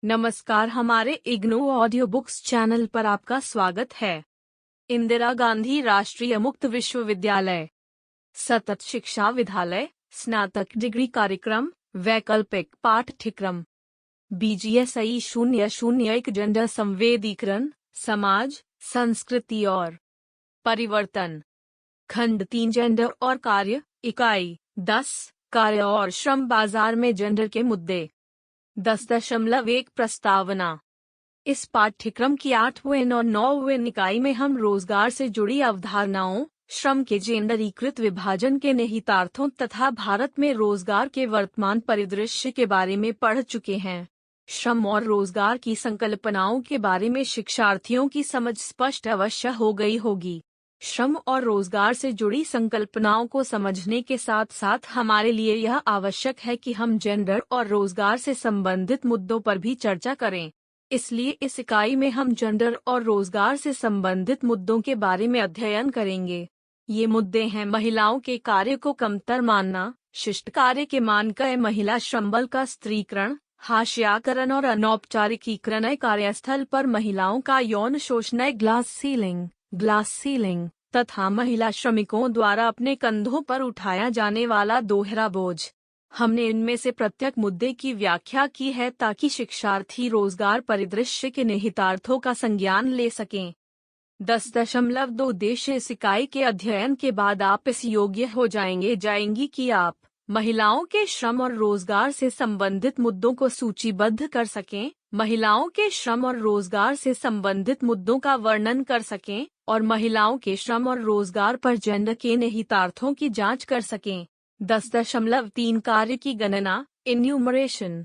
नमस्कार, हमारे IGNOU audio books channel पर आपका स्वागत है। इंदिरा गांधी राष्ट्रीय मुक्त विश्वविद्यालय सतत शिक्षा विद्यालय स्नातक डिग्री कार्यक्रम वैकल्पिक पाठ्यक्रम BGSI 001 जेंडर संवेदीकरण समाज संस्कृति और परिवर्तन खंड 3 जेंडर और कार्य इकाई 10 कार्य और श्रम बाजार में जेंडर के मुद्दे 10.1 प्रस्तावना। इस पाठ्यक्रम की 8वीं और 9वीं इकाई में हम रोजगार से जुड़ी अवधारणाओं, श्रम के जेंडरीकृत विभाजन के निहितार्थों तथा भारत में रोजगार के वर्तमान परिदृश्य के बारे में पढ़ चुके हैं। श्रम और रोजगार की संकल्पनाओं के बारे में शिक्षार्थियों की समझ स्पष्ट अवश्य हो गई होगी। श्रम और रोजगार से जुड़ी संकल्पनाओं को समझने के साथ साथ हमारे लिए यह आवश्यक है कि हम जेंडर और रोजगार से संबंधित मुद्दों पर भी चर्चा करें। इसलिए इस इकाई में हम जेंडर और रोजगार से संबंधित मुद्दों के बारे में अध्ययन करेंगे। ये मुद्दे हैं महिलाओं के कार्य को कमतर मानना, शिष्ट कार्य के मानकर महिला श्रमबल का स्त्रीकरण, हाशियाकरण और अनौपचारिकीकरण, कार्यस्थल पर महिलाओं का यौन शोषण, ग्लास सीलिंग तथा महिला श्रमिकों द्वारा अपने कंधों पर उठाया जाने वाला दोहरा बोझ। हमने इनमें से प्रत्येक मुद्दे की व्याख्या की है ताकि शिक्षार्थी रोजगार परिदृश्य के निहितार्थों का संज्ञान ले सकें। 10.2 उद्देश्य इस इकाई के अध्ययन के बाद आप इस योग्य हो जाएंगी कि आप महिलाओं के श्रम और रोजगार से संबंधित मुद्दों को सूचीबद्ध कर सकें, महिलाओं के श्रम और रोजगार से संबंधित मुद्दों का वर्णन कर सकें और महिलाओं के श्रम और रोजगार पर जेंडर के निहितार्थों की जांच कर सकें। 10.3 कार्य की गणना इन्यूमरेशन।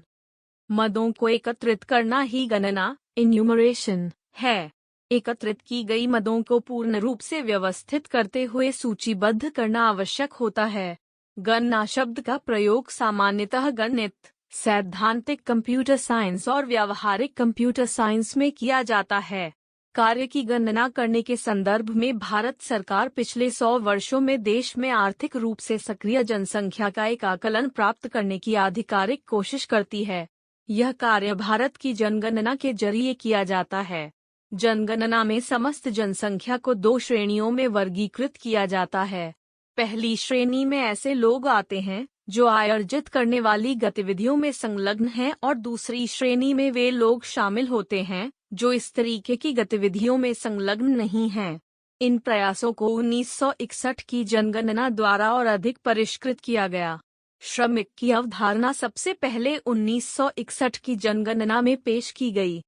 मदों को एकत्रित करना ही गणना इन्यूमरेशन है। एकत्रित की गई मदों को पूर्ण रूप से व्यवस्थित करते हुए सूचीबद्ध करना आवश्यक होता है। गणना शब्द का प्रयोग सामान्यतः गणित, सैद्धांतिक कंप्यूटर साइंस और व्यावहारिक कंप्यूटर साइंस में किया जाता है। कार्य की गणना करने के संदर्भ में भारत सरकार पिछले 100 वर्षों में देश में आर्थिक रूप से सक्रिय जनसंख्या का एक आकलन प्राप्त करने की आधिकारिक कोशिश करती है। यह कार्य भारत की जनगणना के जरिए किया जाता है। जनगणना में समस्त जनसंख्या को 2 श्रेणियों में वर्गीकृत किया जाता है। पहली श्रेणी में ऐसे लोग आते हैं जो आय अर्जित करने वाली गतिविधियों में संलग्न हैं और दूसरी श्रेणी में वे लोग शामिल होते हैं जो इस तरीके की गतिविधियों में संलग्न नहीं हैं। इन प्रयासों को 1961 की जनगणना द्वारा और अधिक परिष्कृत किया गया। श्रमिक की अवधारणा सबसे पहले 1961 की जनगणना में पेश की गई।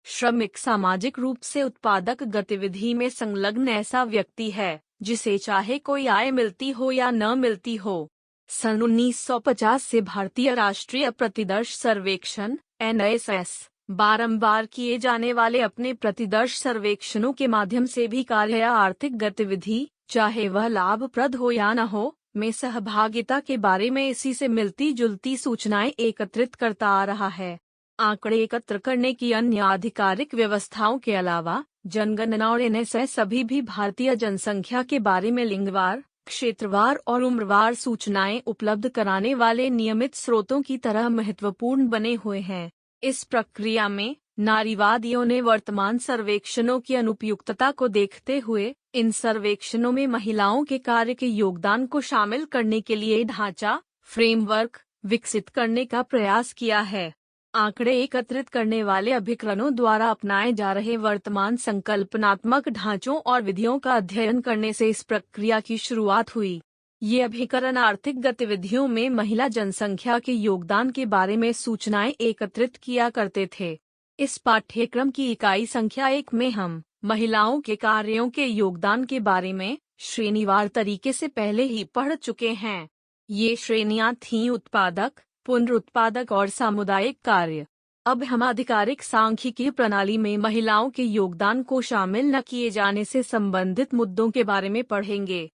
श्रमिक सामाजिक रूप से उत्पादक गतिविधि में संलग्न ऐसा व्यक्ति है जिसे चाहे कोई आय मिलती हो या न मिलती हो। सन 1950 से भारतीय राष्ट्रीय प्रतिदर्श सर्वेक्षण NSS बारंबार किए जाने वाले अपने प्रतिदर्श सर्वेक्षणों के माध्यम से भी कार्य या आर्थिक गतिविधि, चाहे वह लाभप्रद हो या न हो, में सहभागिता के बारे में इसी से मिलती जुलती सूचनाएं एकत्रित करता आ रहा है। आंकड़े एकत्र करने की अन्य आधिकारिक व्यवस्थाओं के अलावा जनगणना और NSS सभी भी भारतीय जनसंख्या के बारे में लिंगवार, क्षेत्रवार और उम्रवार सूचनाएं उपलब्ध कराने वाले नियमित स्रोतों की तरह महत्वपूर्ण बने हुए हैं। इस प्रक्रिया में नारीवादियों ने वर्तमान सर्वेक्षणों की अनुपयुक्तता को देखते हुए इन सर्वेक्षणों में महिलाओं के कार्य के योगदान को शामिल करने के लिए ढांचा, फ्रेमवर्क विकसित करने का प्रयास किया है। आंकड़े एकत्रित करने वाले अभिकरणों द्वारा अपनाए जा रहे वर्तमान संकल्पनात्मक ढांचों और विधियों का अध्ययन करने से इस प्रक्रिया की शुरुआत हुई। ये अभिकरण आर्थिक गतिविधियों में महिला जनसंख्या के योगदान के बारे में सूचनाएं एकत्रित किया करते थे। इस पाठ्यक्रम की इकाई संख्या 1 में हम महिलाओं के कार्यों के योगदान के बारे में श्रेणीवार तरीके से पहले ही पढ़ चुके हैं। ये श्रेणियां थीं उत्पादक, पुनरुत्पादक और सामुदायिक कार्य। अब हम आधिकारिक सांख्यिकीय प्रणाली में महिलाओं के योगदान को शामिल न किए जाने से संबंधित मुद्दों के बारे में पढ़ेंगे।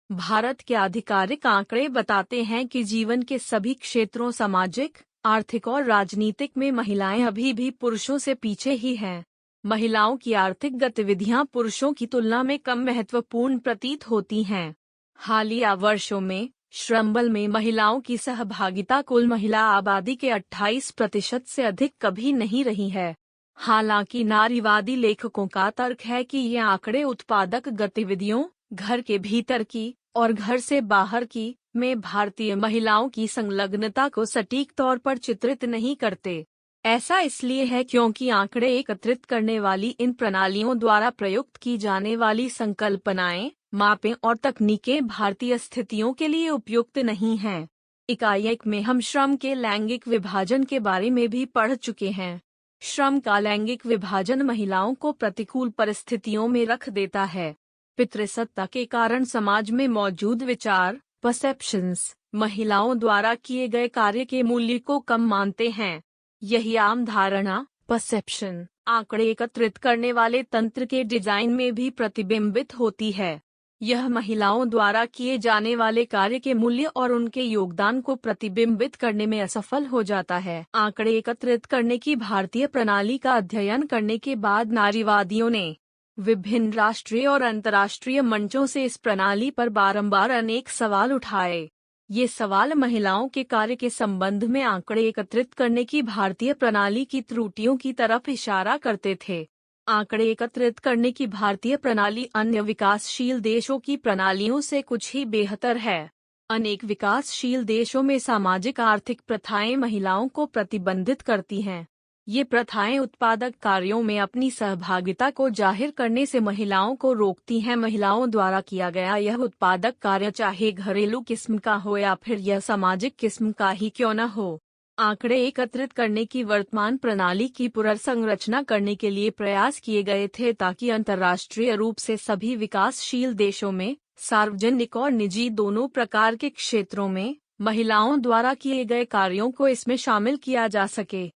भारत के आधिकारिक आंकड़े बताते हैं कि जीवन के सभी क्षेत्रों सामाजिक, आर्थिक और राजनीतिक में महिलाएं अभी भी पुरुषों से पीछे ही हैं। महिलाओं की आर्थिक गतिविधियां पुरुषों की तुलना में कम महत्वपूर्ण प्रतीत होती हैं। हालिया वर्षों में श्रम बल में महिलाओं की सहभागिता कुल महिला आबादी के 28% से अधिक कभी नहीं रही है। हालांकि नारीवादी लेखकों का तर्क है कि ये आंकड़े उत्पादक गतिविधियों, घर के भीतर की और घर से बाहर की में भारतीय महिलाओं की संलग्नता को सटीक तौर पर चित्रित नहीं करते। ऐसा इसलिए है क्योंकि आंकड़े एकत्रित करने वाली इन प्रणालियों द्वारा प्रयुक्त की जाने वाली संकल्पनाएं, मापें और तकनीकें भारतीय स्थितियों के लिए उपयुक्त नहीं हैं। इकाई 1 में हम श्रम के लैंगिक विभाजन के बारे में भी पढ़ चुके हैं। श्रम का लैंगिक विभाजन महिलाओं को प्रतिकूल परिस्थितियों में रख देता है। पितृसत्ता के कारण समाज में मौजूद विचार, परसेप्शंस, महिलाओं द्वारा किए गए कार्य के मूल्य को कम मानते हैं। यही आम धारणा, परसेप्शन, आंकड़े एकत्रित करने वाले तंत्र के डिजाइन में भी प्रतिबिंबित होती है। यह महिलाओं द्वारा किए जाने वाले कार्य के मूल्य और उनके योगदान को प्रतिबिंबित करने में असफल हो जाता है। आंकड़े एकत्रित करने की भारतीय प्रणाली का अध्ययन करने के बाद नारीवादियों ने विभिन्न राष्ट्रीय और अंतर्राष्ट्रीय मंचों से इस प्रणाली पर बारंबार अनेक सवाल उठाए। ये सवाल महिलाओं के कार्य के संबंध में आंकड़े एकत्रित करने की भारतीय प्रणाली की त्रुटियों की तरफ इशारा करते थे। आंकड़े एकत्रित करने की भारतीय प्रणाली अन्य विकासशील देशों की प्रणालियों से कुछ ही बेहतर है। अनेक विकासशील देशों में सामाजिक आर्थिक प्रथाएं महिलाओं को प्रतिबंधित करती हैं। ये प्रथाएं उत्पादक कार्यों में अपनी सहभागिता को जाहिर करने से महिलाओं को रोकती हैं। महिलाओं द्वारा किया गया यह उत्पादक कार्य चाहे घरेलू किस्म का हो या फिर यह सामाजिक किस्म का ही क्यों न हो। आंकड़े एकत्रित करने की वर्तमान प्रणाली की पुनर्संरचना करने के लिए प्रयास किए गए थे ताकि अंतर्राष्ट्रीय रूप से सभी विकासशील देशों में सार्वजनिक और निजी दोनों प्रकार के क्षेत्रों में महिलाओं द्वारा किए गए कार्यों को इसमें शामिल किया जा सके।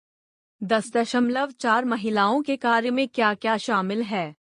10.4 महिलाओं के कार्य में क्या क्या शामिल है।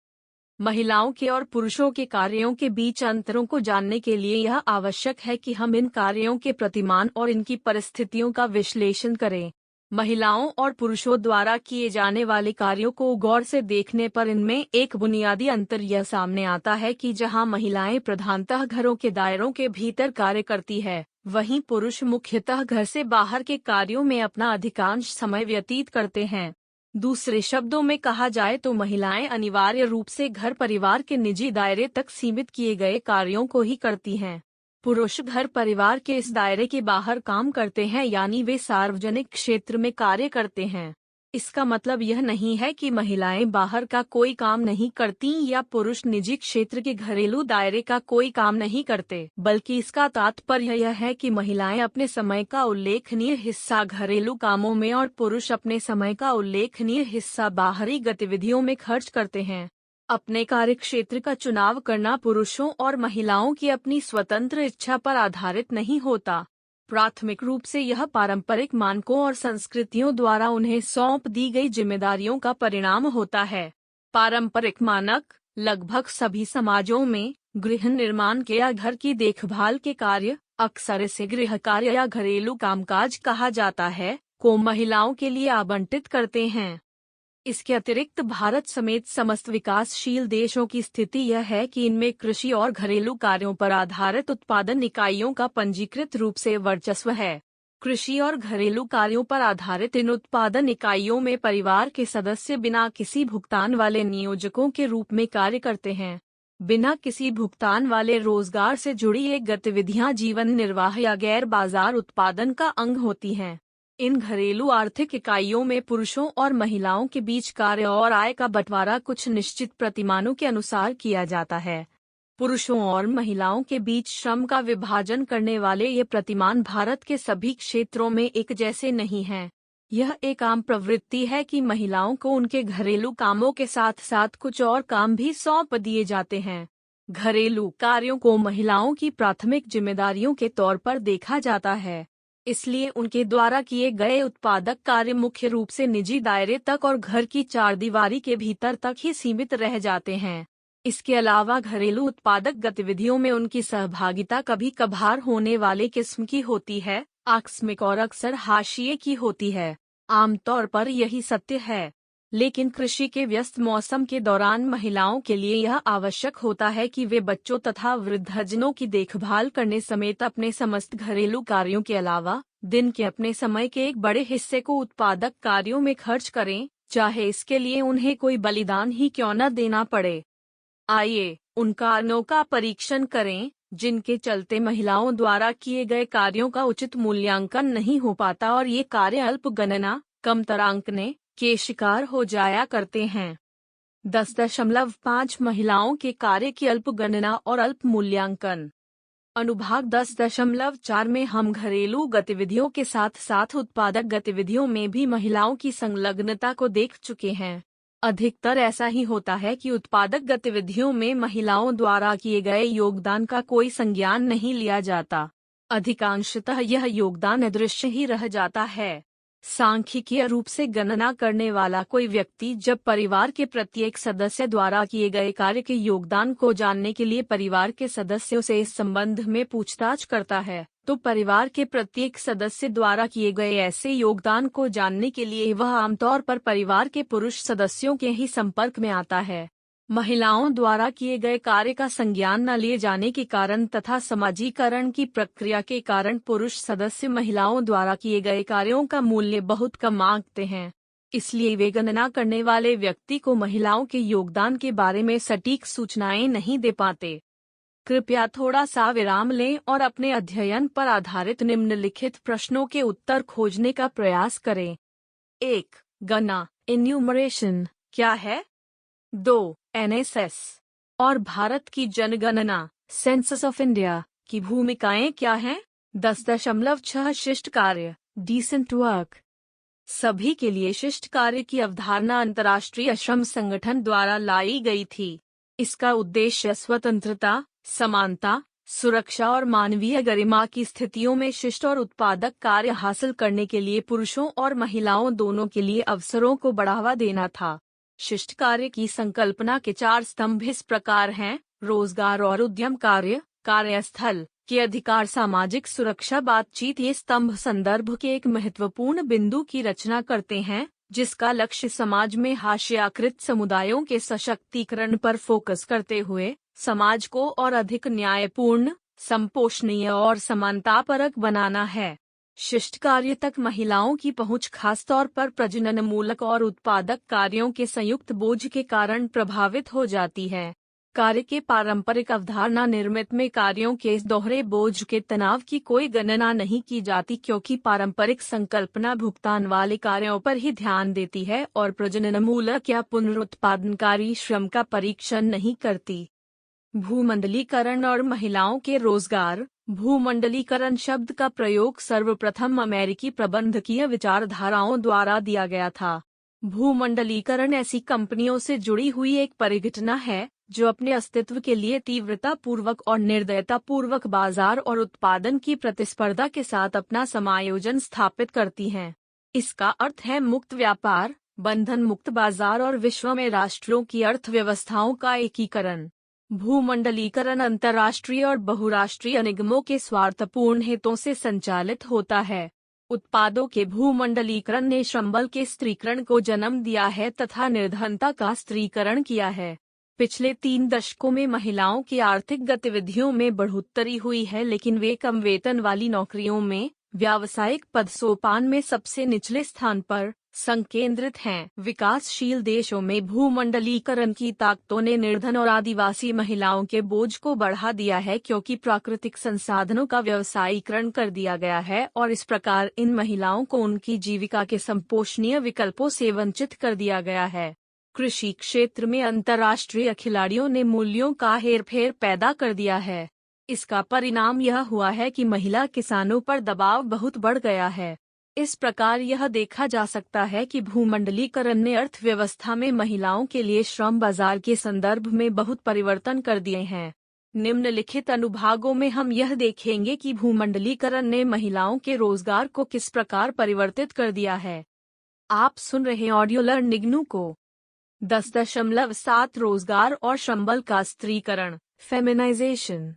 महिलाओं के और पुरुषों के कार्यों के बीच अंतरों को जानने के लिए यह आवश्यक है कि हम इन कार्यों के प्रतिमान और इनकी परिस्थितियों का विश्लेषण करें। महिलाओं और पुरुषों द्वारा किए जाने वाले कार्यों को गौर से देखने पर इनमें एक बुनियादी अंतर यह सामने आता है कि जहां महिलाएं प्रधानतः घरों के दायरों के भीतर कार्य करती है, वहीं पुरुष मुख्यतः घर से बाहर के कार्यों में अपना अधिकांश समय व्यतीत करते हैं। दूसरे शब्दों में कहा जाए तो महिलाएं अनिवार्य रूप से घर परिवार के निजी दायरे तक सीमित किए गए कार्यों को ही करती हैं। पुरुष घर परिवार के इस दायरे के बाहर काम करते हैं, यानी वे सार्वजनिक क्षेत्र में कार्य करते हैं। इसका मतलब यह नहीं है कि महिलाएं बाहर का कोई काम नहीं करती या पुरुष निजी क्षेत्र के घरेलू दायरे का कोई काम नहीं करते, बल्कि इसका तात्पर्य यह है कि महिलाएं अपने समय का उल्लेखनीय हिस्सा घरेलू कामों में और पुरुष अपने समय का उल्लेखनीय हिस्सा बाहरी गतिविधियों में खर्च करते हैं। अपने कार्य क्षेत्र का चुनाव करना पुरुषों और महिलाओं की अपनी स्वतंत्र इच्छा पर आधारित नहीं होता। प्राथमिक रूप से यह पारंपरिक मानकों और संस्कृतियों द्वारा उन्हें सौंप दी गई जिम्मेदारियों का परिणाम होता है। पारंपरिक मानक लगभग सभी समाजों में गृह निर्माण के या घर की देखभाल के कार्य, अक्सर इसे गृह कार्य या घरेलू कामकाज कहा जाता है, को महिलाओं के लिए आवंटित करते हैं। इसके अतिरिक्त भारत समेत समस्त विकासशील देशों की स्थिति यह है कि इनमें कृषि और घरेलू कार्यों पर आधारित उत्पादन इकाइयों का पंजीकृत रूप से वर्चस्व है। कृषि और घरेलू कार्यों पर आधारित इन उत्पादन इकाइयों में परिवार के सदस्य बिना किसी भुगतान वाले नियोजकों के रूप में कार्य करते हैं। बिना किसी भुगतान वाले रोजगार से जुड़ी ये गतिविधियां जीवन निर्वाह या गैर बाजार उत्पादन का अंग होती हैं। इन घरेलू आर्थिक इकाइयों में पुरुषों और महिलाओं के बीच कार्य और आय का बंटवारा कुछ निश्चित प्रतिमानों के अनुसार किया जाता है। पुरुषों और महिलाओं के बीच श्रम का विभाजन करने वाले ये प्रतिमान भारत के सभी क्षेत्रों में एक जैसे नहीं हैं। यह एक आम प्रवृत्ति है कि महिलाओं को उनके घरेलू कामों के साथ साथ कुछ और काम भी सौंप दिए जाते हैं। घरेलू कार्यों को महिलाओं की प्राथमिक जिम्मेदारियों के तौर पर देखा जाता है, इसलिए उनके द्वारा किए गए उत्पादक कार्य मुख्य रूप से निजी दायरे तक और घर की चारदीवारी के भीतर तक ही सीमित रह जाते हैं। इसके अलावा घरेलू उत्पादक गतिविधियों में उनकी सहभागिता कभी कभार होने वाले किस्म की होती है, आकस्मिक और अक्सर हाशिए की होती है। आमतौर पर यही सत्य है। लेकिन कृषि के व्यस्त मौसम के दौरान महिलाओं के लिए यह आवश्यक होता है कि वे बच्चों तथा वृद्धजनों की देखभाल करने समेत अपने समस्त घरेलू कार्यों के अलावा दिन के अपने समय के एक बड़े हिस्से को उत्पादक कार्यों में खर्च करें, चाहे इसके लिए उन्हें कोई बलिदान ही क्यों न देना पड़े। आइए उन कारणों का परीक्षण करें जिनके चलते महिलाओं द्वारा किए गए कार्यों का उचित मूल्यांकन नहीं हो पाता और ये कार्य अल्प गणना, कम तरांकने के शिकार हो जाया करते हैं। 10.5 महिलाओं के कार्य की अल्प गणना और अल्प मूल्यांकन। अनुभाग 10.4 में हम घरेलू गतिविधियों के साथ साथ उत्पादक गतिविधियों में भी महिलाओं की संलग्नता को देख चुके हैं। अधिकतर ऐसा ही होता है कि उत्पादक गतिविधियों में महिलाओं द्वारा किए गए योगदान का कोई संज्ञान नहीं लिया जाता। अधिकांशतः यह योगदान अदृश्य ही रह जाता है। सांख्यिकीय रूप से गणना करने वाला कोई व्यक्ति जब परिवार के प्रत्येक सदस्य द्वारा किए गए कार्य के योगदान को जानने के लिए परिवार के सदस्यों से इस संबंध में पूछताछ करता है, तो परिवार के प्रत्येक सदस्य द्वारा किए गए ऐसे योगदान को जानने के लिए वह आमतौर पर परिवार के पुरुष सदस्यों के ही संपर्क में आता है। महिलाओं द्वारा किए गए कार्य का संज्ञान न लिए जाने के कारण तथा समाजीकरण की प्रक्रिया के कारण पुरुष सदस्य महिलाओं द्वारा किए गए कार्यों का मूल्य बहुत कम आंकते हैं। इसलिए वे गणना करने वाले व्यक्ति को महिलाओं के योगदान के बारे में सटीक सूचनाएं नहीं दे पाते। कृपया थोड़ा सा विराम लें और अपने अध्ययन पर आधारित निम्नलिखित प्रश्नों के उत्तर खोजने का प्रयास करें। 1. गणना इन्यूमरेशन क्या है? 2. एनएसएस और भारत की जनगणना सेंसस ऑफ इंडिया की भूमिकाएं क्या हैं? 10.6 शिष्ट कार्य डिसेंट वर्क। सभी के लिए शिष्ट कार्य की अवधारणा अंतर्राष्ट्रीय श्रम संगठन द्वारा लाई गई थी। इसका उद्देश्य स्वतंत्रता, समानता, सुरक्षा और मानवीय गरिमा की स्थितियों में शिष्ट और उत्पादक कार्य हासिल करने के लिए पुरुषों और महिलाओं दोनों के लिए अवसरों को बढ़ावा देना था। शिष्ट कार्य की संकल्पना के 4 स्तंभ इस प्रकार हैं: रोजगार और उद्यम कार्य, कार्यस्थल के अधिकार, सामाजिक सुरक्षा, बातचीत। ये स्तंभ संदर्भ के एक महत्वपूर्ण बिंदु की रचना करते हैं जिसका लक्ष्य समाज में हाशियाकृत समुदायों के सशक्तिकरण पर फोकस करते हुए समाज को और अधिक न्यायपूर्ण, संपोषणीय और समानतापरक बनाना है। शिष्ट कार्य तक महिलाओं की पहुंच खासतौर पर प्रजननमूलक और उत्पादक कार्यों के संयुक्त बोझ के कारण प्रभावित हो जाती है। कार्य के पारंपरिक अवधारणा निर्मित में कार्यों के इस दोहरे बोझ के तनाव की कोई गणना नहीं की जाती क्योंकि पारंपरिक संकल्पना भुगतान वाले कार्यों पर ही ध्यान देती है और प्रजननमूलक या पुनरुत्पादनकारी श्रम का परीक्षण नहीं करती। भूमंडलीकरण और महिलाओं के रोजगार। भूमंडलीकरण शब्द का प्रयोग सर्वप्रथम अमेरिकी प्रबंधकीय विचारधाराओं द्वारा दिया गया था। भूमंडलीकरण ऐसी कंपनियों से जुड़ी हुई एक परिघटना है जो अपने अस्तित्व के लिए तीव्रतापूर्वक और निर्दयतापूर्वक बाजार और उत्पादन की प्रतिस्पर्धा के साथ अपना समायोजन स्थापित करती हैं। इसका अर्थ है मुक्त व्यापार, बंधन मुक्त बाजार और विश्व में राष्ट्रों की अर्थव्यवस्थाओं का एकीकरण। भूमंडलीकरण अंतर्राष्ट्रीय और बहुराष्ट्रीय निगमों के स्वार्थपूर्ण हितों से संचालित होता है। उत्पादों के भूमंडलीकरण ने श्रमबल के स्त्रीकरण को जन्म दिया है तथा निर्धनता का स्त्रीकरण किया है। पिछले 3 दशकों में महिलाओं की आर्थिक गतिविधियों में बढ़ोतरी हुई है, लेकिन वे कम वेतन वाली नौकरियों में व्यावसायिक पदसोपान में सबसे निचले स्थान पर संकेंद्रित हैं। विकासशील देशों में भूमंडलीकरण की ताकतों ने निर्धन और आदिवासी महिलाओं के बोझ को बढ़ा दिया है क्योंकि प्राकृतिक संसाधनों का व्यवसायीकरण कर दिया गया है और इस प्रकार इन महिलाओं को उनकी जीविका के संपोषणीय विकल्पों से वंचित कर दिया गया है। कृषि क्षेत्र में अंतर्राष्ट्रीय खिलाड़ियों ने मूल्यों का हेरफेर पैदा कर दिया है। इसका परिणाम यह हुआ है कि महिला किसानों पर दबाव बहुत बढ़ गया है। इस प्रकार यह देखा जा सकता है कि भूमंडलीकरण ने अर्थव्यवस्था में महिलाओं के लिए श्रम बाजार के संदर्भ में बहुत परिवर्तन कर दिए हैं। निम्नलिखित अनुभागों में हम यह देखेंगे कि भूमंडलीकरण ने महिलाओं के रोजगार को किस प्रकार परिवर्तित कर दिया है। आप सुन रहे ऑडियो लर्निंग को 10.7 रोजगार और श्रमबल का स्त्रीकरण, फेमिनाइजेशन।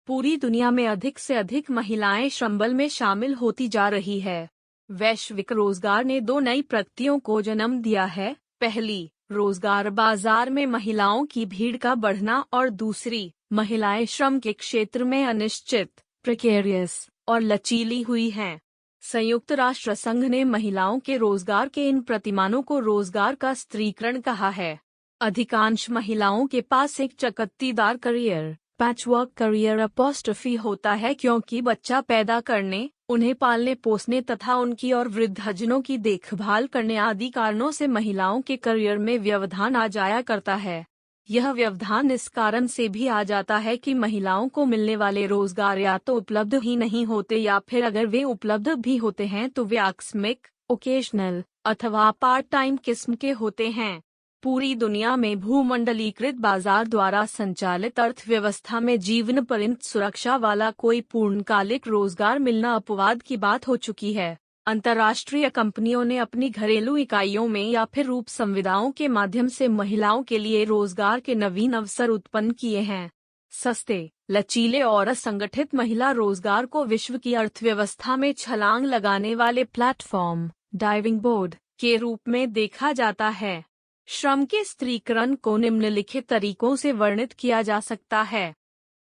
पूरी दुनिया में अधिक से अधिक महिलाएं श्रमबल में शामिल होती जा रही है। वैश्विक रोजगार ने 2 नई प्रगतियों को जन्म दिया है, पहली, रोजगार बाजार में महिलाओं की भीड़ का बढ़ना और दूसरी, महिलाएं श्रम के क्षेत्र में अनिश्चित, प्रिकेरियस और लचीली हुई हैं। संयुक्त राष्ट्र संघ ने महिलाओं के रोजगार के इन प्रतिमानों को रोजगार का स्त्रीकरण कहा है। अधिकांश महिलाओं के पास एक चकत्तीदार करियर, पैचवर्क करियर अपॉस्ट्रोफी होता है क्योंकि बच्चा पैदा करने, उन्हें पालने पोसने तथा उनकी और वृद्धजनों की देखभाल करने आदि कारणों से महिलाओं के करियर में व्यवधान आ जाया करता है। यह व्यवधान इस कारण से भी आ जाता है कि महिलाओं को मिलने वाले रोजगार या तो उपलब्ध ही नहीं होते या फिर अगर वे उपलब्ध भी होते हैं तो वे आकस्मिक, ओकेजनल अथवा पार्ट टाइम किस्म के होते हैं। पूरी दुनिया में भूमंडलीकृत बाजार द्वारा संचालित अर्थव्यवस्था में जीवन पर्यंत सुरक्षा वाला कोई पूर्णकालिक रोजगार मिलना अपवाद की बात हो चुकी है। अंतर्राष्ट्रीय कंपनियों ने अपनी घरेलू इकाइयों में या फिर रूप संविदाओं के माध्यम से महिलाओं के लिए रोजगार के नवीन अवसर उत्पन्न किए हैं। सस्ते, लचीले और असंगठित महिला रोजगार को विश्व की अर्थव्यवस्था में छलांग लगाने वाले प्लेटफॉर्म, डाइविंग बोर्ड के रूप में देखा जाता है। श्रम के स्त्रीकरण को निम्नलिखित तरीकों से वर्णित किया जा सकता है।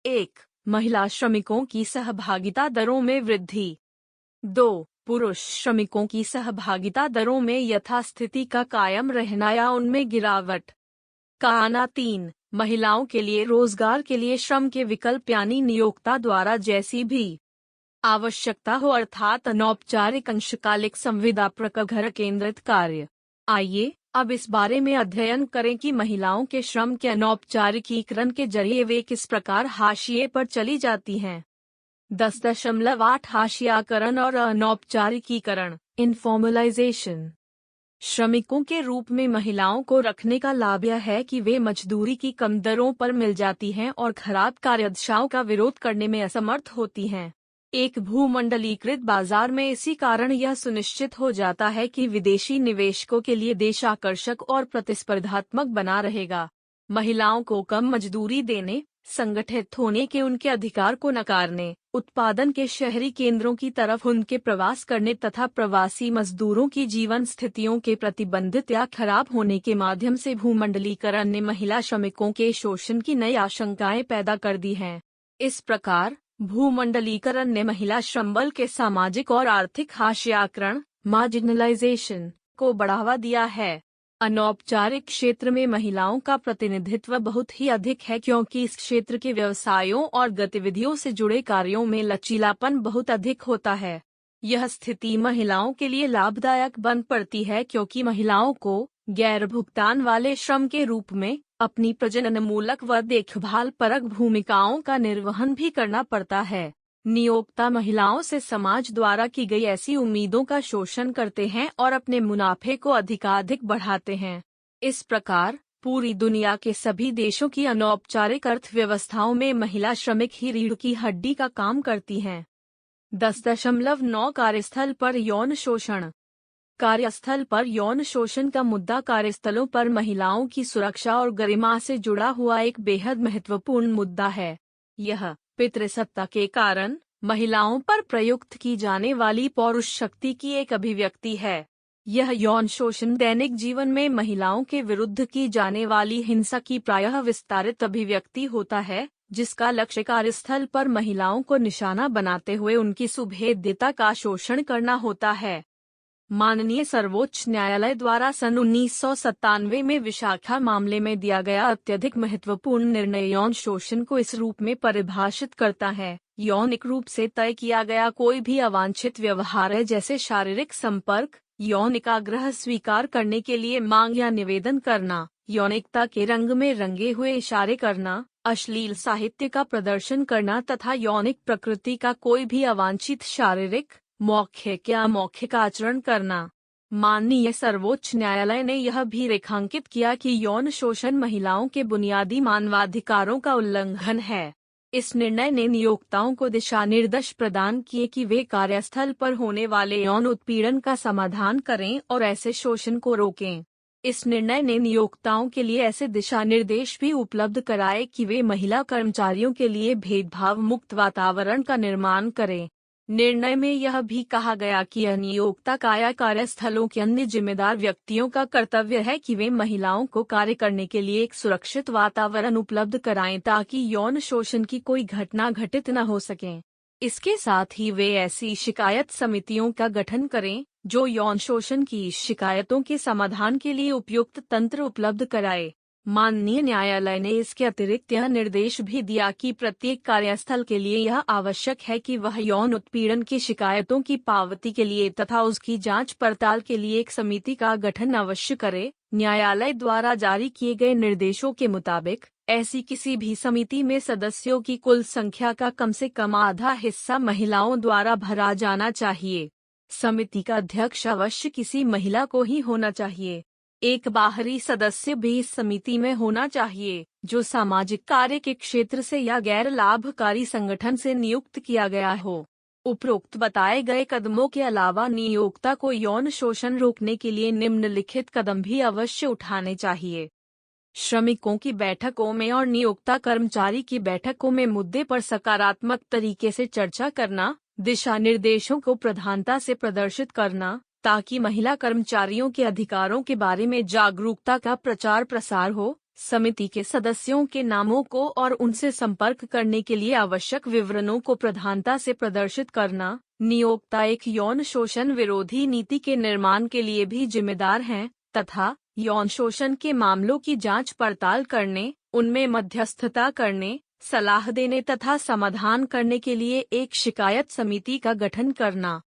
1. महिला श्रमिकों की सहभागिता दरों में वृद्धि। 2. पुरुष श्रमिकों की सहभागिता दरों में यथास्थिति का कायम रहना या उनमें गिरावट का आना। 3. महिलाओं के लिए रोजगार के लिए श्रम के विकल्प यानी नियोक्ता द्वारा जैसी भी आवश्यकता हो अर्थात अनौपचारिक अंशकालिक संविदा घर केंद्रित कार्य। आइए अब इस बारे में अध्ययन करें कि महिलाओं के श्रम के अनौपचारिकीकरण के जरिए वे किस प्रकार हाशिए पर चली जाती हैं। 10.8 हाशियाकरण और अनौपचारिकीकरण, इनफॉर्मलाइजेशन। श्रमिकों के रूप में महिलाओं को रखने का लाभ यह है कि वे मजदूरी की कम दरों पर मिल जाती हैं और खराब कार्यदशाओं का विरोध करने में असमर्थ होती हैं। एक भूमंडलीकृत बाजार में इसी कारण यह सुनिश्चित हो जाता है कि विदेशी निवेशकों के लिए देश आकर्षक और प्रतिस्पर्धात्मक बना रहेगा। महिलाओं को कम मजदूरी देने, संगठित होने के उनके अधिकार को नकारने, उत्पादन के शहरी केंद्रों की तरफ उनके प्रवास करने तथा प्रवासी मजदूरों की जीवन स्थितियों के प्रतिबंधित या खराब होने के माध्यम से भूमंडलीकरण ने महिला श्रमिकों के शोषण की नई आशंकाएं पैदा कर दी हैं। इस प्रकार भूमंडलीकरण ने महिला श्रम बल के सामाजिक और आर्थिक हाशियाकरण, मार्जिनलाइजेशन को बढ़ावा दिया है। अनौपचारिक क्षेत्र में महिलाओं का प्रतिनिधित्व बहुत ही अधिक है क्योंकि इस क्षेत्र के व्यवसायों और गतिविधियों से जुड़े कार्यों में लचीलापन बहुत अधिक होता है। यह स्थिति महिलाओं के लिए लाभदायक बन पड़ती है क्योंकि महिलाओं को गैर भुगतान वाले श्रम के रूप में अपनी प्रजननमूलक व देखभाल परक भूमिकाओं का निर्वहन भी करना पड़ता है। नियोक्ता महिलाओं से समाज द्वारा की गई ऐसी उम्मीदों का शोषण करते हैं और अपने मुनाफे को अधिकाधिक बढ़ाते हैं। इस प्रकार पूरी दुनिया के सभी देशों की अनौपचारिक अर्थव्यवस्थाओं में महिला श्रमिक ही रीढ़ की हड्डी का काम करती हैं। 10.9 कार्यस्थल पर यौन शोषण। कार्यस्थल पर यौन शोषण का मुद्दा कार्यस्थलों पर महिलाओं की सुरक्षा और गरिमा से जुड़ा हुआ एक बेहद महत्वपूर्ण मुद्दा है। यह पितृसत्ता के कारण महिलाओं पर प्रयुक्त की जाने वाली पौरुष शक्ति की एक अभिव्यक्ति है। यह यौन शोषण दैनिक जीवन में महिलाओं के विरुद्ध की जाने वाली हिंसा की प्रायः विस्तारित अभिव्यक्ति होता है, जिसका लक्ष्य कार्यस्थल पर महिलाओं को निशाना बनाते हुए उनकी सुभेद्यता का शोषण करना होता है। माननीय सर्वोच्च न्यायालय द्वारा सन 1997 में विशाखा मामले में दिया गया अत्यधिक महत्वपूर्ण निर्णय यौन शोषण को इस रूप में परिभाषित करता है: यौनिक रूप से तय किया गया कोई भी अवांछित व्यवहार है, जैसे शारीरिक संपर्क, यौनिक आग्रह स्वीकार करने के लिए मांग या निवेदन करना, यौनिकता के रंग में रंगे हुए इशारे करना, अश्लील साहित्य का प्रदर्शन करना तथा यौनिक प्रकृति का कोई भी अवांछित शारीरिक, मौखिक या अमौखिक आचरण करना। माननीय सर्वोच्च न्यायालय ने यह भी रेखांकित किया कि यौन शोषण महिलाओं के बुनियादी मानवाधिकारों का उल्लंघन है। इस निर्णय ने नियोक्ताओं को दिशा निर्देश प्रदान किए कि वे कार्यस्थल पर होने वाले यौन उत्पीड़न का समाधान करें और ऐसे शोषण को रोकें। इस निर्णय ने नियोक्ताओं के लिए ऐसे दिशा निर्देश भी उपलब्ध कराए कि वे महिला कर्मचारियों के लिए भेदभाव मुक्त वातावरण का निर्माण करें। निर्णय में यह भी कहा गया कि नियोक्ता कार्यस्थलों के अन्य जिम्मेदार व्यक्तियों का कर्तव्य है कि वे महिलाओं को कार्य करने के लिए एक सुरक्षित वातावरण उपलब्ध कराएं ताकि यौन शोषण की कोई घटना घटित न हो सके। इसके साथ ही वे ऐसी शिकायत समितियों का गठन करें जो यौन शोषण की शिकायतों के समाधान के लिए उपयुक्त तंत्र उपलब्ध कराए। माननीय न्यायालय ने इसके अतिरिक्त यह निर्देश भी दिया कि प्रत्येक कार्यस्थल के लिए यह आवश्यक है कि वह यौन उत्पीड़न की शिकायतों की पावती के लिए तथा उसकी जांच पड़ताल के लिए एक समिति का गठन अवश्य करे। न्यायालय द्वारा जारी किए गए निर्देशों के मुताबिक ऐसी किसी भी समिति में सदस्यों की कुल संख्या का कम से कम आधा हिस्सा महिलाओं द्वारा भरा जाना चाहिए। समिति का अध्यक्ष अवश्य किसी महिला को ही होना चाहिए। एक बाहरी सदस्य भी इस समिति में होना चाहिए जो सामाजिक कार्य के क्षेत्र से या गैर लाभकारी संगठन से नियुक्त किया गया हो। उपरोक्त बताए गए कदमों के अलावा नियोक्ता को यौन शोषण रोकने के लिए निम्नलिखित कदम भी अवश्य उठाने चाहिए। श्रमिकों की बैठकों में और नियोक्ता कर्मचारी की बैठकों में मुद्दे पर सकारात्मक तरीके से चर्चा करना, दिशा निर्देशों को प्रधानता से प्रदर्शित करना ताकि महिला कर्मचारियों के अधिकारों के बारे में जागरूकता का प्रचार प्रसार हो। समिति के सदस्यों के नामों को और उनसे संपर्क करने के लिए आवश्यक विवरणों को प्रधानता से प्रदर्शित करना। नियोक्ता एक यौन शोषण विरोधी नीति के निर्माण के लिए भी जिम्मेदार हैं तथा यौन शोषण के मामलों की जांच पड़ताल करने, उनमें मध्यस्थता करने, सलाह देने तथा समाधान करने के लिए एक शिकायत समिति का गठन करना।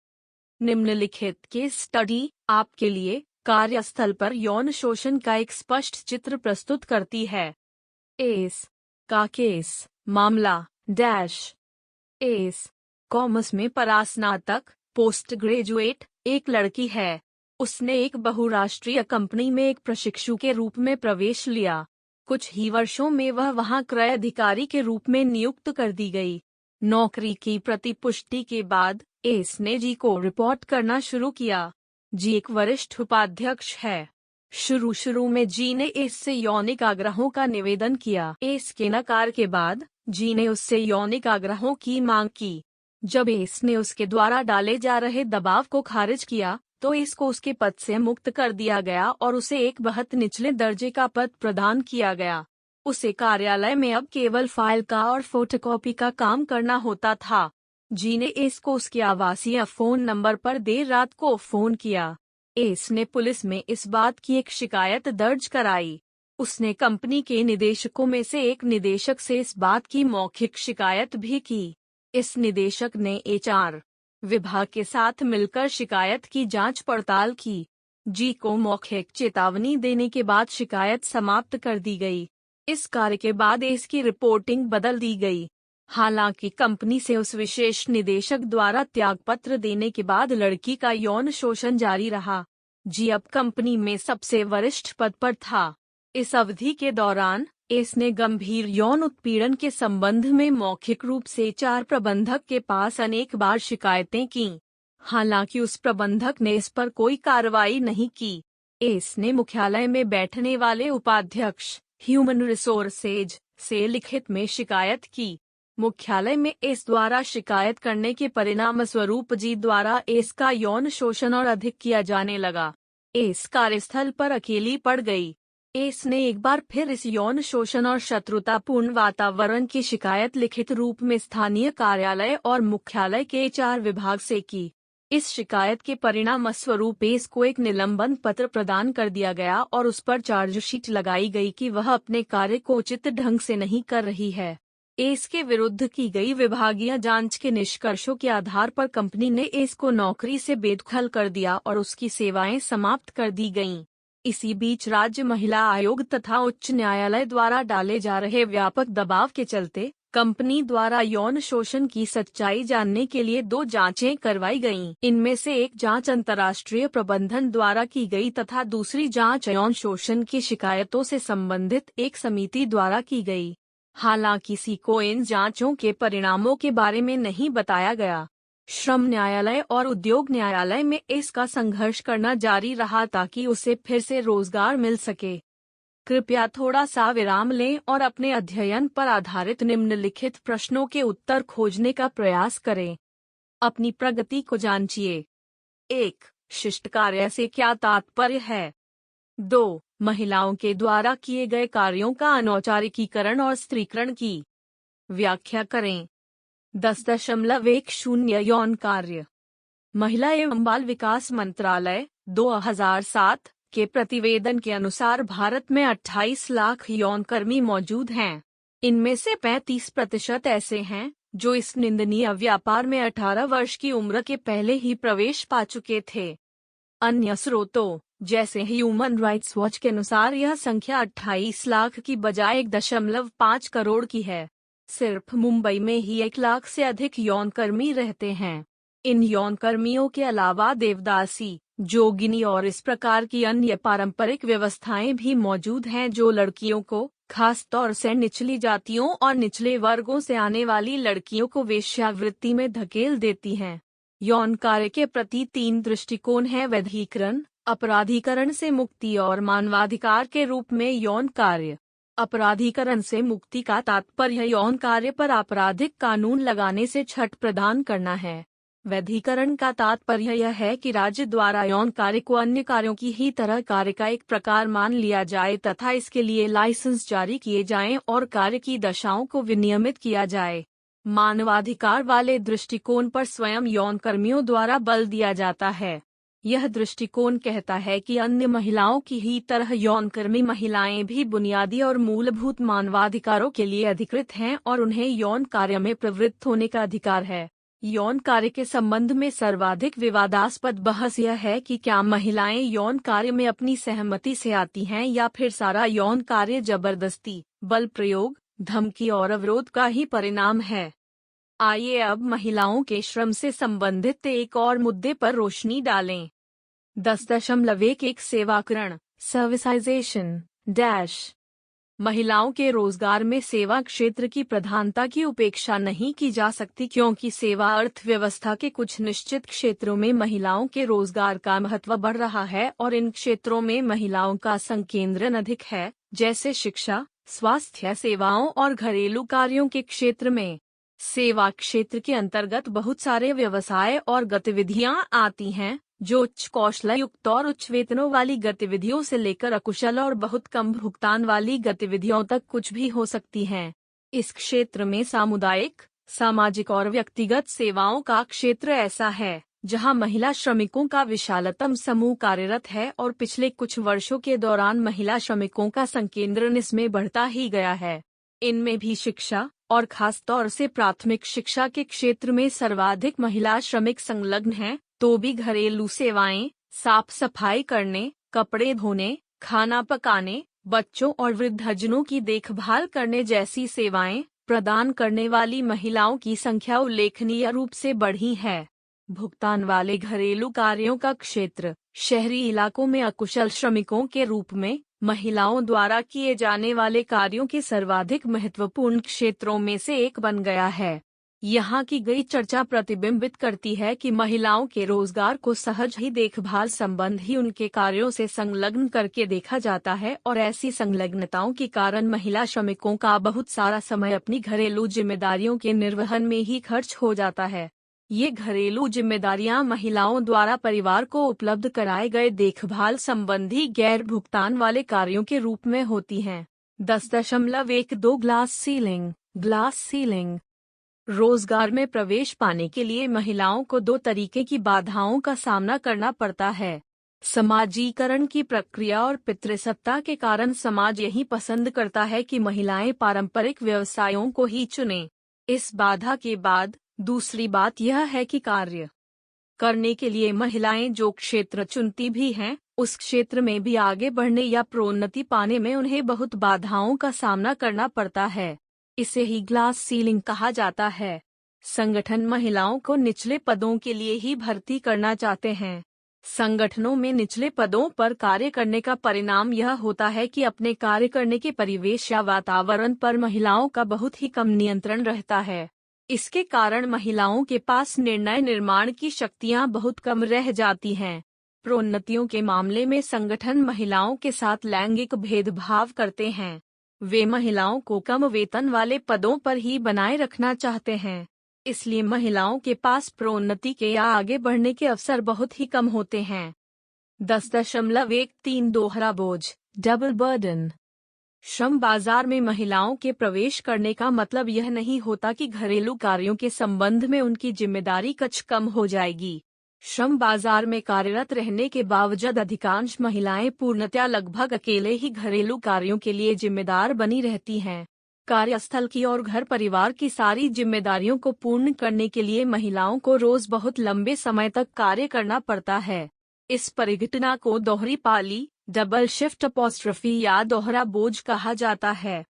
निम्नलिखित केस स्टडी आपके लिए कार्यस्थल पर यौन शोषण का एक स्पष्ट चित्र प्रस्तुत करती है। एस का केस मामला डैश। एस कॉमर्स में परास्नातक पोस्ट ग्रेजुएट एक लड़की है। उसने एक बहुराष्ट्रीय कंपनी में एक प्रशिक्षु के रूप में प्रवेश लिया। कुछ ही वर्षों में वह वहां क्रय अधिकारी के रूप में नियुक्त कर दी गई। नौकरी की प्रतिपुष्टि के बाद एस ने जी को रिपोर्ट करना शुरू किया। जी एक वरिष्ठ उपाध्यक्ष है। शुरू में जी ने एस से यौनिक आग्रहों का निवेदन किया। एस के नकार के बाद जी ने उससे यौनिक आग्रहों की मांग की। जब एस ने उसके द्वारा डाले जा रहे दबाव को खारिज किया तो इसको उसके पद से मुक्त कर दिया गया और उसे एक बहुत निचले दर्जे का पद प्रदान किया गया। उसे कार्यालय में अब केवल फाइल का और फोटोकॉपी का काम करना होता था। जी ने एस को उसके आवासीय फोन नंबर पर देर रात को फोन किया। एस ने पुलिस में इस बात की एक शिकायत दर्ज कराई। उसने कंपनी के निदेशकों में से एक निदेशक से इस बात की मौखिक शिकायत भी की। इस निदेशक ने एचआर विभाग के साथ मिलकर शिकायत की जांच पड़ताल की। जी को मौखिक चेतावनी देने के बाद शिकायत समाप्त कर दी गई। इस कार्य के बाद इसकी रिपोर्टिंग बदल दी गई। हालांकि कंपनी से उस विशेष निदेशक द्वारा त्यागपत्र देने के बाद लड़की का यौन शोषण जारी रहा। जी अब कंपनी में सबसे वरिष्ठ पद पर था। इस अवधि के दौरान एस ने गंभीर यौन उत्पीड़न के संबंध में मौखिक रूप से एचआर प्रबंधक के पास अनेक बार शिकायतें की। हालांकि उस प्रबंधक ने इस पर कोई कार्रवाई नहीं की। एस ने मुख्यालय में बैठने वाले उपाध्यक्ष ह्यूमन रिसोर्सेज से लिखित में शिकायत की। मुख्यालय में एस द्वारा शिकायत करने के परिणाम स्वरूप जी द्वारा एस का यौन शोषण और अधिक किया जाने लगा। एस कार्यस्थल पर अकेली पड़ गई। एस ने एक बार फिर इस यौन शोषण और शत्रुतापूर्ण वातावरण की शिकायत लिखित रूप में स्थानीय कार्यालय और मुख्यालय के एचआर विभाग से की। इस शिकायत के परिणाम स्वरूप एस को एक निलंबन पत्र प्रदान कर दिया गया और उस पर चार्जशीट लगाई गई कि वह अपने कार्य को उचित ढंग से नहीं कर रही है। एस के विरुद्ध की गई विभागीय जांच के निष्कर्षों के आधार पर कंपनी ने एस को नौकरी से बेदखल कर दिया और उसकी सेवाएं समाप्त कर दी गईं। इसी बीच राज्य महिला आयोग तथा उच्च न्यायालय द्वारा डाले जा रहे व्यापक दबाव के चलते कंपनी द्वारा यौन शोषण की सच्चाई जानने के लिए 2 जांचें करवाई गईं। इनमें से एक जांच अंतर्राष्ट्रीय प्रबंधन द्वारा की गई तथा दूसरी जांच यौन शोषण की शिकायतों से संबंधित एक समिति द्वारा की गई। हालांकि किसी को इन जांचों के परिणामों के बारे में नहीं बताया गया। श्रम न्यायालय और उद्योग न्यायालय में इसका संघर्ष करना जारी रहा ताकि उसे फिर से रोजगार मिल सके। कृपया थोड़ा सा विराम लें और अपने अध्ययन पर आधारित निम्नलिखित प्रश्नों के उत्तर खोजने का प्रयास करें। अपनी प्रगति को जांचिए। 1. शिष्ट कार्य से क्या तात्पर्य है? 2. महिलाओं के द्वारा किए गए कार्यों का अनौपचारिकीकरण और स्त्रीकरण की व्याख्या करें। 10.10 यौन कार्य। महिला एवं बाल विकास मंत्रालय 2007 के प्रतिवेदन के अनुसार भारत में 28 लाख यौनकर्मी मौजूद हैं। इनमें से 35% ऐसे हैं जो इस निंदनीय व्यापार में 18 वर्ष की उम्र के पहले ही प्रवेश पा चुके थे। अन्य स्रोतों जैसे ह्यूमन राइट्स वॉच के अनुसार यह संख्या 28 लाख की बजाय 1.5 करोड़ की है। सिर्फ मुंबई में ही 1 लाख से अधिक यौनकर्मी रहते हैं। इन यौनकर्मियों के अलावा देवदासी, जोगिनी और इस प्रकार की अन्य पारंपरिक व्यवस्थाएं भी मौजूद हैं जो लड़कियों को, खास तौर से निचली जातियों और निचले वर्गों से आने वाली लड़कियों को वेश्यावृत्ति में धकेल देती हैं। यौन कार्य के प्रति 3 दृष्टिकोण हैं: वैधीकरण, अपराधीकरण से मुक्ति और मानवाधिकार के रूप में यौन कार्य। अपराधीकरण से मुक्ति का तात्पर्य यौन कार्य पर आपराधिक कानून लगाने से छूट प्रदान करना है। वैधीकरण का तात्पर्य यह है कि राज्य द्वारा यौन कार्य को अन्य कार्यों की ही तरह कार्य का एक प्रकार मान लिया जाए तथा इसके लिए लाइसेंस जारी किए जाएं और कार्य की दशाओं को विनियमित किया जाए। मानवाधिकार वाले दृष्टिकोण पर स्वयं यौनकर्मियों द्वारा बल दिया जाता है। यह दृष्टिकोण कहता है कि अन्य महिलाओं की ही तरह यौनकर्मी महिलाएं भी बुनियादी और मूलभूत मानवाधिकारों के लिए अधिकृत हैं और उन्हें यौन कार्य में प्रवृत्त होने का अधिकार है। यौन कार्य के संबंध में सर्वाधिक विवादास्पद बहस यह है कि क्या महिलाएं यौन कार्य में अपनी सहमति से आती हैं या फिर सारा यौन कार्य जबरदस्ती, बल प्रयोग, धमकी और अवरोध का ही परिणाम है। आइए अब महिलाओं के श्रम से संबंधित एक और मुद्दे पर रोशनी डालें। 10.11 सेवाकरण, सर्विसाइजेशन डैश। महिलाओं के रोजगार में सेवा क्षेत्र की प्रधानता की उपेक्षा नहीं की जा सकती क्योंकि सेवा अर्थव्यवस्था के कुछ निश्चित क्षेत्रों में महिलाओं के रोजगार का महत्व बढ़ रहा है और इन क्षेत्रों में महिलाओं का संकेंद्रण अधिक है, जैसे शिक्षा, स्वास्थ्य सेवाओं और घरेलू कार्यों के क्षेत्र में। सेवा क्षेत्र के अंतर्गत बहुत सारे व्यवसाय और गतिविधियां आती हैं जो उच्च कौशल युक्त और उच्च वेतनों वाली गतिविधियों से लेकर अकुशल और बहुत कम भुगतान वाली गतिविधियों तक कुछ भी हो सकती हैं। इस क्षेत्र में सामुदायिक, सामाजिक और व्यक्तिगत सेवाओं का क्षेत्र ऐसा है जहां महिला श्रमिकों का विशालतम समूह कार्यरत है और पिछले कुछ वर्षों के दौरान महिला श्रमिकों का संकेंद्रण इसमें बढ़ता ही गया है। इनमें भी शिक्षा और खास तौर से प्राथमिक शिक्षा के क्षेत्र में सर्वाधिक महिला श्रमिक संलग्न हैं, तो भी घरेलू सेवाएं, साफ सफाई करने, कपड़े धोने, खाना पकाने, बच्चों और वृद्धजनों की देखभाल करने जैसी सेवाएं प्रदान करने वाली महिलाओं की संख्या उल्लेखनीय रूप से बढ़ी है। भुगतान वाले घरेलू कार्यों का क्षेत्र शहरी इलाकों में अकुशल श्रमिकों के रूप में महिलाओं द्वारा किए जाने वाले कार्यों के सर्वाधिक महत्वपूर्ण क्षेत्रों में से एक बन गया है। यहाँ की गई चर्चा प्रतिबिंबित करती है कि महिलाओं के रोजगार को सहज ही देखभाल संबंधी उनके कार्यों से संलग्न करके देखा जाता है और ऐसी संलग्नताओं के कारण महिला श्रमिकों का बहुत सारा समय अपनी घरेलू जिम्मेदारियों के निर्वहन में ही खर्च हो जाता है। ये घरेलू जिम्मेदारियां महिलाओं द्वारा परिवार को उपलब्ध कराए गए देखभाल संबंधी गैर भुगतान वाले कार्यों के रूप में होती हैं। 10.12 ग्लास सीलिंग। रोजगार में प्रवेश पाने के लिए महिलाओं को 2 तरीके की बाधाओं का सामना करना पड़ता है। समाजीकरण की प्रक्रिया और पितृसत्ता के कारण समाज यही पसंद करता है कि महिलाएं पारंपरिक व्यवसायों को ही चुनें। इस बाधा के बाद दूसरी बात यह है कि कार्य करने के लिए महिलाएं जो क्षेत्र चुनती भी हैं, उस क्षेत्र में भी आगे बढ़ने या प्रोन्नति पाने में उन्हें बहुत बाधाओं का सामना करना पड़ता है। इसे ही ग्लास सीलिंग कहा जाता है। संगठन महिलाओं को निचले पदों के लिए ही भर्ती करना चाहते हैं। संगठनों में निचले पदों पर कार्य करने का परिणाम यह होता है कि अपने कार्य करने के परिवेश या वातावरण पर महिलाओं का बहुत ही कम नियंत्रण रहता है। इसके कारण महिलाओं के पास निर्णय निर्माण की शक्तियां बहुत कम रह जाती हैं। प्रोन्नतियों के मामले में संगठन महिलाओं के साथ लैंगिक भेदभाव करते हैं। वे महिलाओं को कम वेतन वाले पदों पर ही बनाए रखना चाहते हैं। इसलिए महिलाओं के पास प्रोन्नति के या आगे बढ़ने के अवसर बहुत ही कम होते हैं। 10.13 दोहरा बोझ, डबल बर्डन। श्रम बाजार में महिलाओं के प्रवेश करने का मतलब यह नहीं होता कि घरेलू कार्यों के संबंध में उनकी जिम्मेदारी कुछ कम हो जाएगी। श्रम बाजार में कार्यरत रहने के बावजूद अधिकांश महिलाएं पूर्णतया लगभग अकेले ही घरेलू कार्यों के लिए जिम्मेदार बनी रहती हैं। कार्यस्थल की और घर परिवार की सारी जिम्मेदारियों को पूर्ण करने के लिए महिलाओं को रोज बहुत लंबे समय तक कार्य करना पड़ता है। इस परिघटना को दोहरी पाली, डबल शिफ्ट अपॉस्ट्रफी या दोहरा बोझ कहा जाता है।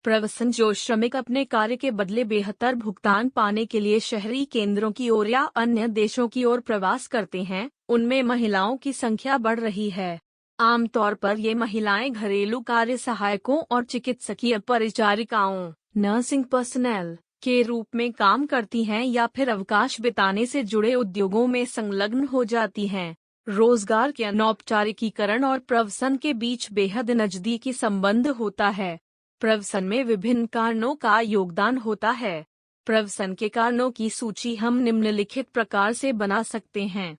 प्रवासन, जो श्रमिक अपने कार्य के बदले बेहतर भुगतान पाने के लिए शहरी केंद्रों की ओर या अन्य देशों की ओर प्रवास करते हैं, उनमें महिलाओं की संख्या बढ़ रही है। आमतौर पर ये महिलाएं घरेलू कार्य सहायकों और चिकित्सकीय परिचारिकाओं, नर्सिंग पर्सनल के रूप में काम करती हैं या फिर अवकाश बिताने से जुड़े उद्योगों में संलग्न हो जाती हैं। रोजगार के अनौपचारिकीकरण और प्रवसन के बीच बेहद नजदीकी संबंध होता है। प्रवसन में विभिन्न कारणों का योगदान होता है। प्रवसन के कारणों की सूची हम निम्नलिखित प्रकार से बना सकते हैं।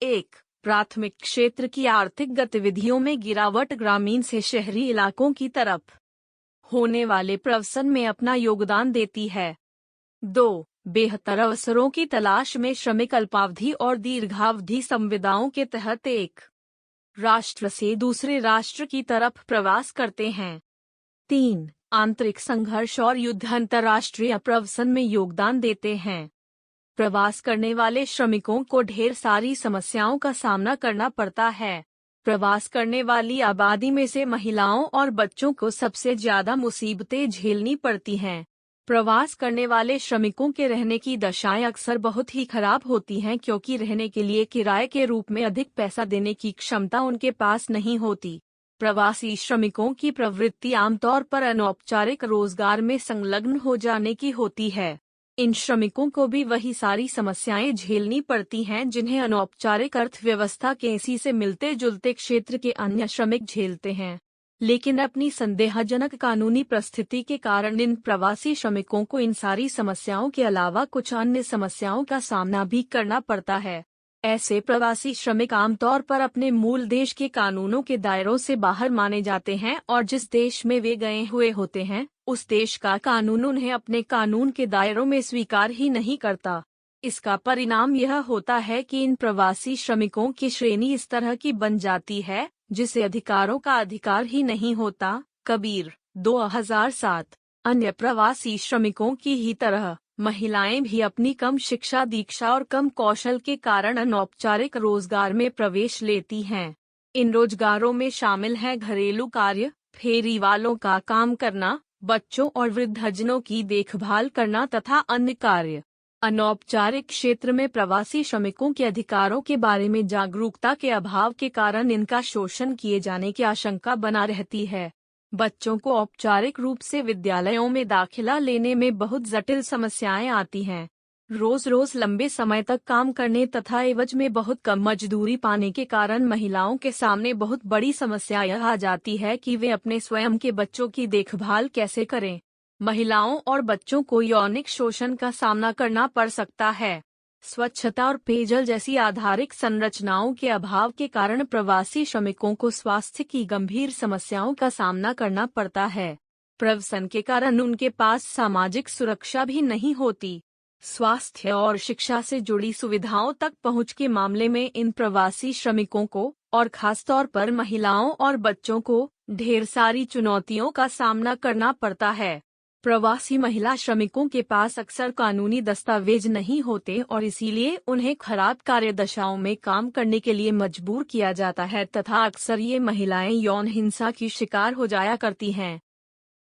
1. प्राथमिक क्षेत्र की आर्थिक गतिविधियों में गिरावट ग्रामीण से शहरी इलाकों की तरफ होने वाले प्रवसन में अपना योगदान देती है। 2. बेहतर अवसरों की तलाश में श्रमिक अल्पावधि और दीर्घावधि संविदाओं के तहत एक राष्ट्र से दूसरे राष्ट्र की तरफ प्रवास करते हैं। 3. आंतरिक संघर्ष और युद्ध अंतर्राष्ट्रीय प्रवसन में योगदान देते हैं। प्रवास करने वाले श्रमिकों को ढेर सारी समस्याओं का सामना करना पड़ता है। प्रवास करने वाली आबादी में से महिलाओं और बच्चों को सबसे ज्यादा मुसीबतें झेलनी पड़ती हैं। प्रवास करने वाले श्रमिकों के रहने की दशाएं अक्सर बहुत ही खराब होती हैं, क्योंकि रहने के लिए किराए के रूप में अधिक पैसा देने की क्षमता उनके पास नहीं होती। प्रवासी श्रमिकों की प्रवृत्ति आमतौर पर अनौपचारिक रोजगार में संलग्न हो जाने की होती है। इन श्रमिकों को भी वही सारी समस्याएं झेलनी पड़ती हैं जिन्हें अनौपचारिक अर्थव्यवस्था के इसी से मिलते जुलते क्षेत्र के अन्य श्रमिक झेलते हैं। लेकिन अपनी संदेहजनक कानूनी परिस्थिति के कारण इन प्रवासी श्रमिकों को इन सारी समस्याओं के अलावा कुछ अन्य समस्याओं का सामना भी करना पड़ता है। ऐसे प्रवासी श्रमिक आमतौर पर अपने मूल देश के कानूनों के दायरों से बाहर माने जाते हैं और जिस देश में वे गए हुए होते हैं, उस देश का कानून उन्हें अपने कानून के दायरों में स्वीकार ही नहीं करता। इसका परिणाम यह होता है कि इन प्रवासी श्रमिकों की श्रेणी इस तरह की बन जाती है जिसे अधिकारों का अधिकार ही नहीं होता। कबीर, 2007। अन्य प्रवासी श्रमिकों की ही तरह महिलाएं भी अपनी कम शिक्षा दीक्षा और कम कौशल के कारण अनौपचारिक रोजगार में प्रवेश लेती हैं। इन रोजगारों में शामिल हैं घरेलू कार्य, फेरी वालों का काम करना, बच्चों और वृद्धजनों की देखभाल करना तथा अन्य कार्य। अनौपचारिक क्षेत्र में प्रवासी श्रमिकों के अधिकारों के बारे में जागरूकता के अभाव के कारण इनका शोषण किए जाने की आशंका बना रहती है। बच्चों को औपचारिक रूप से विद्यालयों में दाखिला लेने में बहुत जटिल समस्याएं आती हैं। रोज रोज लंबे समय तक काम करने तथा एवज में बहुत कम मजदूरी पाने के कारण महिलाओं के सामने बहुत बड़ी समस्या यह आ जाती है कि वे अपने स्वयं के बच्चों की देखभाल कैसे करें। महिलाओं और बच्चों को यौनिक शोषण का सामना करना पड़ सकता है। स्वच्छता और पेयजल जैसी आधारिक संरचनाओं के अभाव के कारण प्रवासी श्रमिकों को स्वास्थ्य की गंभीर समस्याओं का सामना करना पड़ता है। प्रवसन के कारण उनके पास सामाजिक सुरक्षा भी नहीं होती। स्वास्थ्य और शिक्षा से जुड़ी सुविधाओं तक पहुंच के मामले में इन प्रवासी श्रमिकों को और खासतौर पर महिलाओं और बच्चों को ढेर सारी चुनौतियों का सामना करना पड़ता है। प्रवासी महिला श्रमिकों के पास अक्सर कानूनी दस्तावेज नहीं होते और इसीलिए उन्हें खराब कार्यदशाओं में काम करने के लिए मजबूर किया जाता है तथा अक्सर ये महिलाएं यौन हिंसा की शिकार हो जाया करती हैं।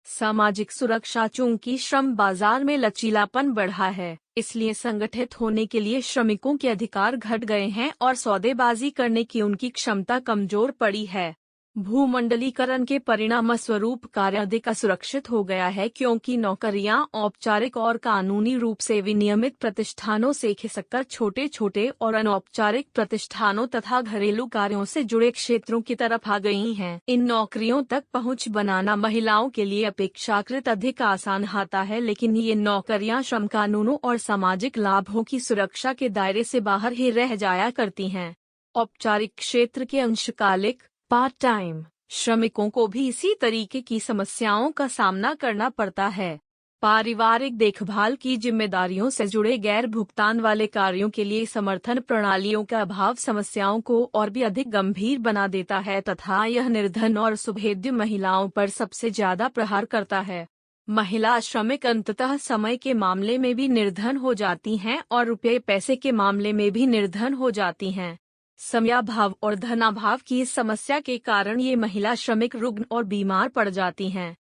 सामाजिक सुरक्षा, चूंकि श्रम बाजार में लचीलापन बढ़ा है, इसलिए संगठित होने के लिए श्रमिकों के अधिकार घट गए हैं और सौदेबाजी करने की उनकी क्षमता कमजोर पड़ी है। भूमंडलीकरण के परिणाम स्वरूप कार्य अधिक असुरक्षित हो गया है, क्योंकि नौकरियां औपचारिक और कानूनी रूप से विनियमित प्रतिष्ठानों से खिसककर छोटे छोटे और अनौपचारिक प्रतिष्ठानों तथा घरेलू कार्यों से जुड़े क्षेत्रों की तरफ आ गई हैं। इन नौकरियों तक पहुंच बनाना महिलाओं के लिए अपेक्षाकृत अधिक आसान होता है, लेकिन ये नौकरियां श्रम कानूनों और सामाजिक लाभों की सुरक्षा के दायरे से बाहर ही रह जाया करती हैं। औपचारिक क्षेत्र के अंशकालिक पार्ट टाइम श्रमिकों को भी इसी तरीके की समस्याओं का सामना करना पड़ता है। पारिवारिक देखभाल की जिम्मेदारियों से जुड़े गैर भुगतान वाले कार्यों के लिए समर्थन प्रणालियों का अभाव समस्याओं को और भी अधिक गंभीर बना देता है तथा यह निर्धन और सुभेद्य महिलाओं पर सबसे ज्यादा प्रहार करता है। महिला श्रमिक अंततः समय के मामले में भी निर्धन हो जाती हैं और रुपये पैसे के मामले में भी निर्धन हो जाती हैं। समयाभाव और धनाभाव की इस समस्या के कारण ये महिला श्रमिक रुग्ण और बीमार पड़ जाती हैं।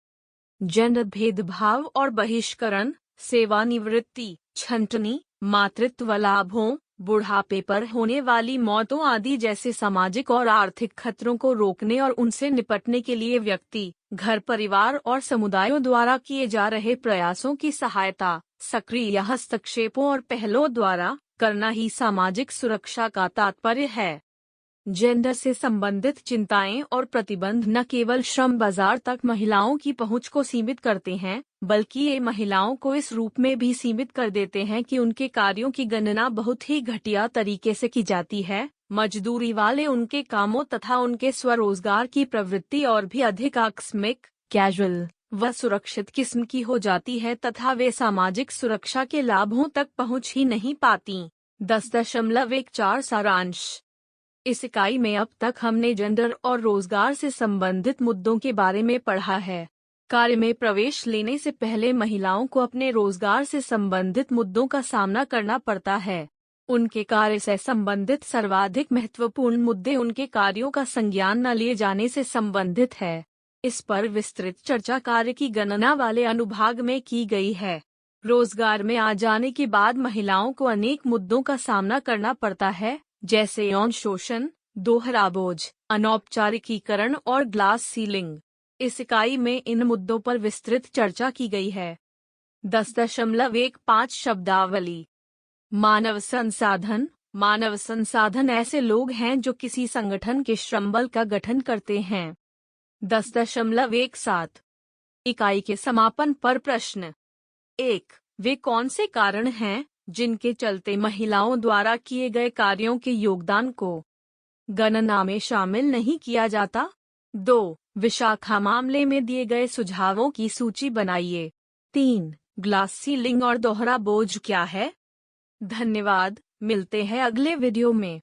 जेंडर भेदभाव और बहिष्करण, सेवानिवृत्ति, छंटनी, मातृत्व लाभों, बुढ़ापे पर होने वाली मौतों आदि जैसे सामाजिक और आर्थिक खतरों को रोकने और उनसे निपटने के लिए व्यक्ति, घर परिवार और समुदायों द्वारा किए जा रहे प्रयासों की सहायता, सक्रिय हस्तक्षेपों और पहलों द्वारा करना ही सामाजिक सुरक्षा का तात्पर्य है। जेंडर से संबंधित चिंताएं और प्रतिबंध न केवल श्रम बाजार तक महिलाओं की पहुंच को सीमित करते हैं, बल्कि ये महिलाओं को इस रूप में भी सीमित कर देते हैं कि उनके कार्यों की गणना बहुत ही घटिया तरीके से की जाती है। मजदूरी वाले उनके कामों तथा उनके स्वरोजगार की प्रवृत्ति और भी अधिक आकस्मिक, कैजुअल व सुरक्षित किस्म की हो जाती है तथा वे सामाजिक सुरक्षा के लाभों तक पहुंच ही नहीं पाती। 10.14 सारांश। इस इकाई में अब तक हमने जेंडर और रोजगार से संबंधित मुद्दों के बारे में पढ़ा है। कार्य में प्रवेश लेने से पहले महिलाओं को अपने रोजगार से संबंधित मुद्दों का सामना करना पड़ता है। उनके कार्य से संबंधित सर्वाधिक महत्वपूर्ण मुद्दे उनके कार्यों का संज्ञान न लिए जाने से संबंधित है। इस पर विस्तृत चर्चा कार्य की गणना वाले अनुभाग में की गई है। रोजगार में आ जाने के बाद महिलाओं को अनेक मुद्दों का सामना करना पड़ता है, जैसे यौन शोषण, दोहरा बोझ, अनौपचारिकीकरण और ग्लास सीलिंग। इस इकाई में इन मुद्दों पर विस्तृत चर्चा की गई है। 10.15 शब्दावली। मानव संसाधन। मानव संसाधन ऐसे लोग हैं जो किसी संगठन के श्रमबल का गठन करते हैं। 10.17 इकाई के समापन पर प्रश्न 1. वे कौन से कारण हैं जिनके चलते महिलाओं द्वारा किए गए कार्यों के योगदान को गणना में शामिल नहीं किया जाता? 2. विशाखा मामले में दिए गए सुझावों की सूची बनाइए। 3. ग्लास सीलिंग और दोहरा बोझ क्या है? धन्यवाद। मिलते हैं अगले वीडियो में।